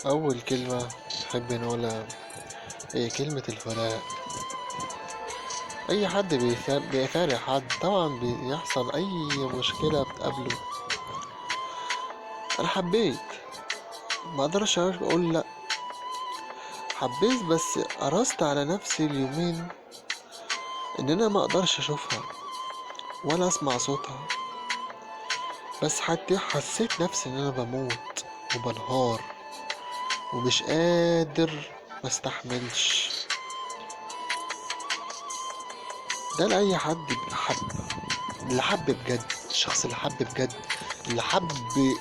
أول كلمة نحب نقولها هي كلمة الفراق. أي حد بيفارق حد طبعا بيحصل أي مشكلة بتقابله. أنا حبيت، ما أقدرش أقول لأ. حبيت بس قرصت على نفسي اليومين إن أنا ما أقدرش أشوفها ولا أسمع صوتها. بس حتى حسيت نفسي إن أنا بموت وبنهار ومش قادر، مستحملش. ده لأي حد حب، اللي حب بجد، الشخص اللي حب بجد، اللي حب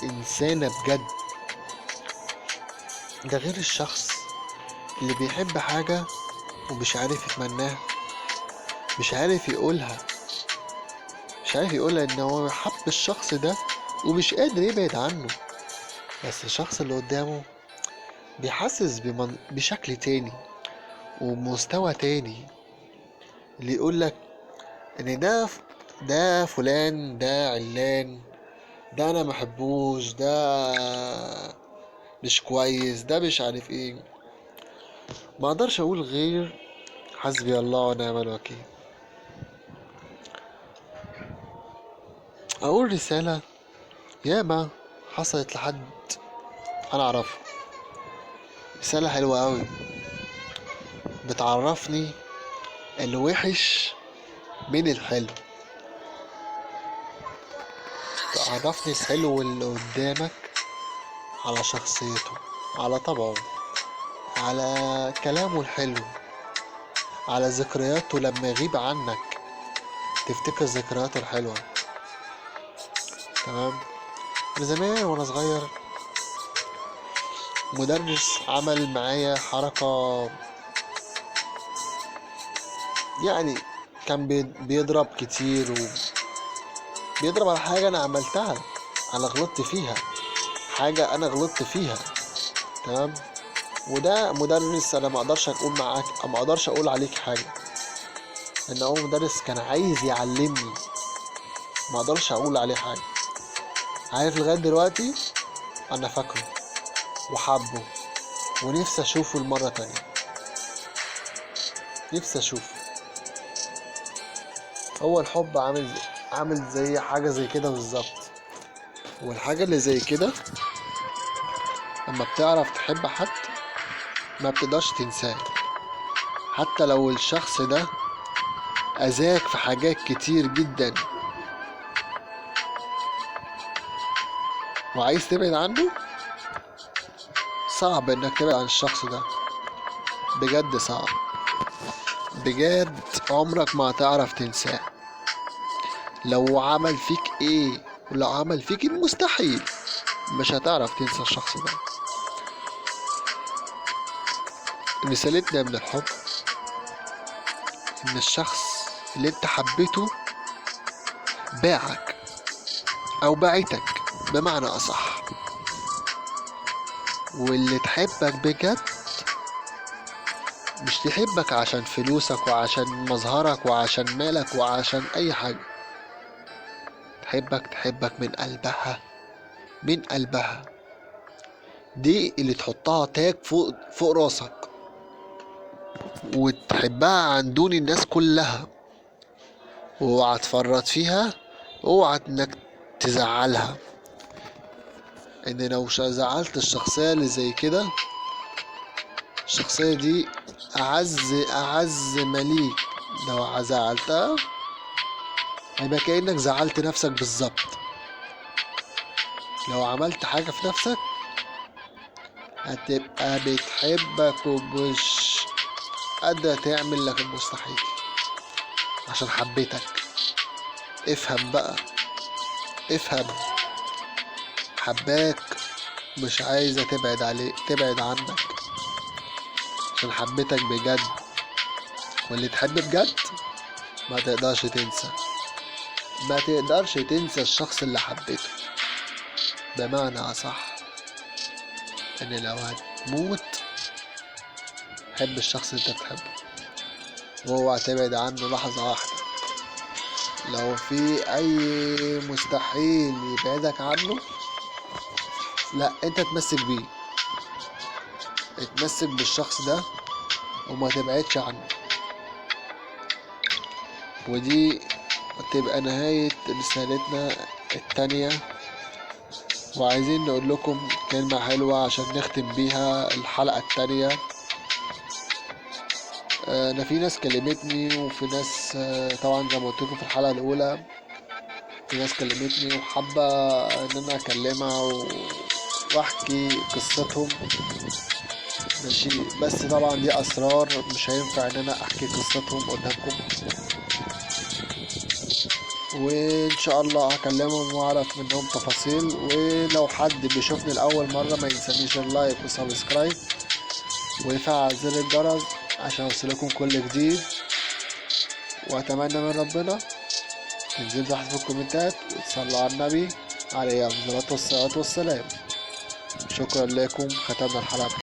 إنسانة بجد. ده غير الشخص اللي بيحب حاجة ومش عارف يتمناها، مش عارف يقولها، مش عارف يقولها إن هو حب الشخص ده ومش قادر يبعد عنه. بس الشخص اللي قدامه بيحسس بشكل تاني ومستوى تاني، اللي يقولك إن ده فلان، ده علان، ده أنا محبوش، ده مش كويس، ده مش عارف ايه. ما اقدرش اقول غير حسبي الله ونعم الوكيل. اقول رسالة ياما حصلت لحد انا اعرفه، رسالة حلوة قوي بتعرفني الوحش من الحلو، تعرفني الحلو اللي قدامك على شخصيته، على طبعه، على كلامه الحلو، على ذكرياته لما يغيب عنك تفتكر ذكرياته الحلوة. تمام. من زمان وانا صغير مدرس عمل معايا حركة، يعني كان بيضرب كتير وبيضرب على حاجة أنا عملتها، أنا غلطت فيها، حاجة أنا غلطت فيها. تمام. وده مدرس أنا ما أقدرش أقول معاك، ما أقدرش أقول عليك حاجة، إن هو مدرس كان عايز يعلمني، ما أقدرش أقول عليه حاجة. عارف لغاية دلوقتي أنا فاكره وحابه ونفسي أشوفه المرة تانية، نفسي أشوفه. هو الحب عامل زي حاجة زي كده بالظبط. والحاجة اللي زي كده لما بتعرف تحب حد ما بتقدرش تنساه، حتى لو الشخص ده أذاك في حاجات كتير جدا وعايز تبعد عنه. صعب انك تبعد عن الشخص ده، بجد صعب، بجد عمرك ما هتعرف تنساه. لو عمل فيك ايه، ولو عمل فيك المستحيل، مش هتعرف تنسى الشخص ده. رسالتنا من الحب ان الشخص اللي انت حبيته باعك او باعتك بمعنى اصح، واللي تحبك بجد مش تحبك عشان فلوسك وعشان مظهرك وعشان مالك وعشان اي حاجة، تحبك من قلبها، من قلبها. دي اللي تحطها تاج فوق راسك وتحبها عن دون الناس كلها، واوعى تفرط فيها، اوعى انك تزعلها. ان لو زعلت الشخصية اللي زي كده، الشخصية دي اعز مليك، لو زعلتها هيبقى كأنك زعلت نفسك بالظبط. لو عملت حاجة في نفسك هتبقى بتحبك ومش قادرة تعمل لك المستحيل عشان حبيتك. افهم بقى، افهم، حباك مش عايزة تبعد عنك عشان حبيتك بجد. واللي تحب بجد ما تقدرش تنسى، ما تقدرش تنسى الشخص اللي حبيته. بمعنى أصح ان لو هتموت حب الشخص اللي انت بتحبه واوعى تبعد عنه لحظة واحدة. لو في اي مستحيل يبعدك عنه، لا انت تمسك بيه، اتمسك بالشخص ده وما تبعدش عنه. ودي تبقى نهاية رسالتنا التانية. وعايزين نقول لكم كلمة حلوة عشان نختم بيها الحلقة التانية. انا في ناس كلمتني وفي ناس طبعا زي ما قلت لكم في الحلقة الاولى، في ناس كلمتني وحابة ان انا اكلمها واحكي قصتهم. ماشي، بس طبعا دي اسرار مش هينفع ان انا احكي قصتهم قدامكم. وان شاء الله هكلمهم واعرف منهم تفاصيل. ولو حد بيشوفني لاول مرة ما ينسانيش اللايك وسبسكرايب ويفعل زر الجرس عشان اوصلكم كل جديد. واتمنى من ربنا تنزلوا تحت في الكومنتات وتصلوا على النبي عليه الصلاة والسلام. شكرا لكم، ختمنا الحلقة.